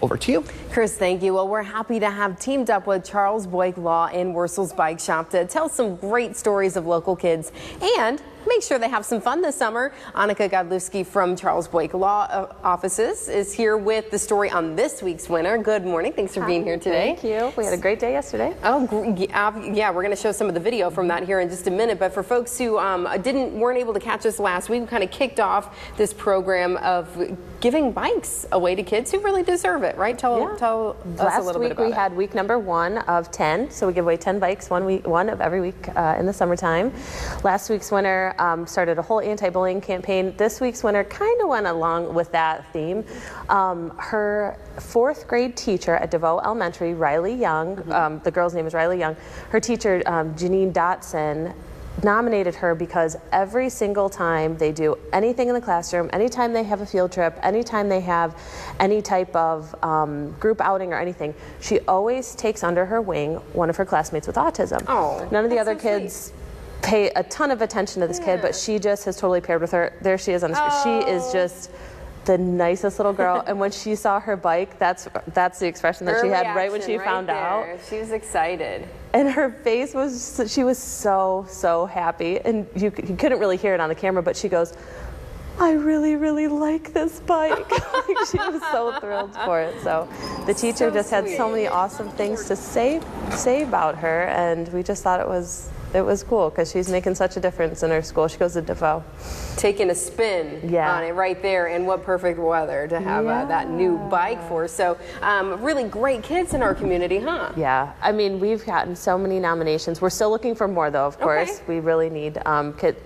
Over to you. Chris, thank you. Well, we're happy to have teamed up with Charles Boyk Law in Worcel's Bike Shop to tell some great stories of local kids and make sure they have some fun this summer. Annika Godlewski from Charles Boyk Law Offices is here with the story on this week's winner. Good morning. Thanks for being here today. Thank you. We had a great day yesterday. Oh, yeah, we're going to show some of the video from that here in just a minute. But for folks who weren't able to catch us last week, we kind of kicked off this program of giving bikes away to kids who really deserve it, right? Tell us a little bit about it. Last week we had week number 1 of 10, so we give away 10 bikes one of every week in the summertime. Last week's winner started a whole anti-bullying campaign. This week's winner kind of went along with that theme. Her 4th grade teacher at DeVeaux Elementary, Rylei Young, the girl's name is Rylei Young, her teacher, Jeanne Dotson, nominated her because every single time they do anything in the classroom, anytime they have a field trip, anytime they have any type of group outing or anything, she always takes under her wing one of her classmates with autism. Oh, none of the other kids pay a ton of attention to this kid, but she just has totally paired with her. There she is on the screen. She is just the nicest little girl, and when she saw her bike, that's the expression that she had right when she found out. She was excited. And her face was, she was so happy, and you couldn't really hear it on the camera, but she goes, I really like this bike. Like, she was so thrilled for it. So the teacher just had so many awesome things to say about her, and we just thought it was cool because she's making such a difference in her school. She goes to DeVeaux. Taking a spin on it right there, and what perfect weather to have that new bike for. So really great kids in our community, huh? Yeah, I mean, we've gotten so many nominations. We're still looking for more though, of course. We really need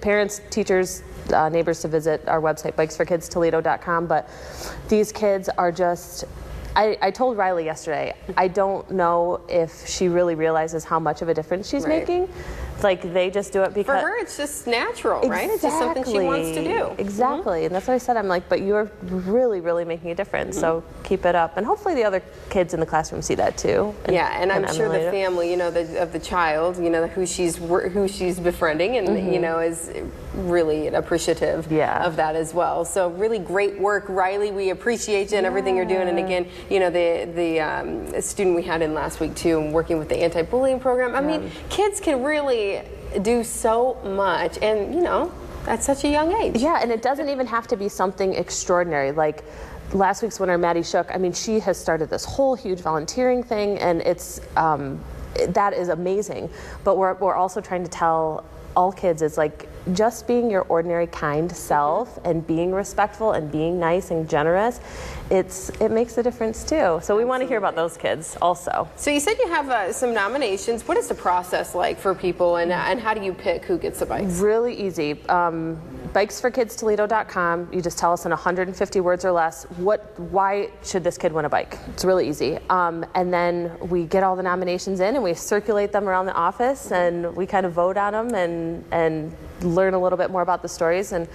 parents, teachers, neighbors to visit our website, bikesforkidstoledo.com, but these kids are just, I told Rylei yesterday, I don't know if she really realizes how much of a difference she's making. Like, they just do it because... For her, it's just natural, right? It's just something she wants to do. Exactly, and that's what I said. I'm like, but you're really making a difference, so keep it up. And hopefully the other kids in the classroom see that too. And I'm sure the family, of the child, who she's befriending, and is really appreciative of that as well. So really great work, Rylei. We appreciate you and everything you're doing. And again, the student we had in last week too, working with the anti-bullying program. I mean, kids can really do so much, and at such a young age. Yeah, and it doesn't even have to be something extraordinary. Like last week's winner, Maddie Shook, I mean, she has started this whole huge volunteering thing, and it's that is amazing. But we're also trying to tell all kids is like just being your ordinary kind self and being respectful and being nice and generous, it makes a difference too. So we want to hear about those kids also. So you said you have some nominations. What is the process like for people, and how do you pick who gets the bikes? Really easy. Bikesforkidstoledo.com. You just tell us in 150 words or less why should this kid win a bike. It's really easy. And then we get all the nominations in and we circulate them around the office, and we kind of vote on them and learn a little bit more about the stories, and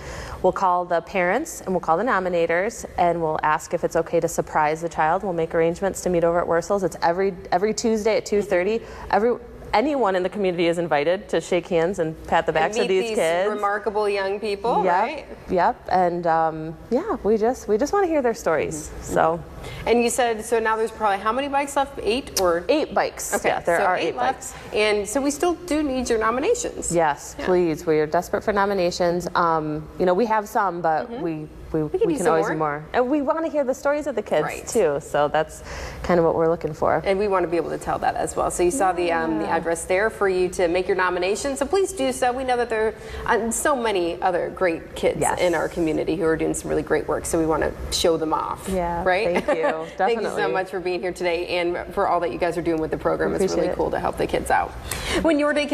we'll call the parents and we'll call the nominators and we'll ask if it's okay to surprise the child. We'll make arrangements to meet over at Worcel's. It's every Tuesday at 2:30. Anyone in the community is invited to shake hands and pat the backs of these kids. Remarkable young people, right? Yep. And we just want to hear their stories. So. And you said, so now there's probably how many bikes left? 8 or 8 bikes? Okay, yeah, there are 8 left. Bikes. And so we still do need your nominations. Yes, please. We are desperate for nominations. We have some, but we can always do more. And we want to hear the stories of the kids too. So that's kind of what we're looking for. And we want to be able to tell that as well. So you saw the address there for you to make your nomination. So please do so. We know that there are so many other great kids in our community who are doing some really great work. So we want to show them off. Yeah. Right? Thank you. Definitely. Thank you so much for being here today and for all that you guys are doing with the program. It's really cool to help the kids out. When your day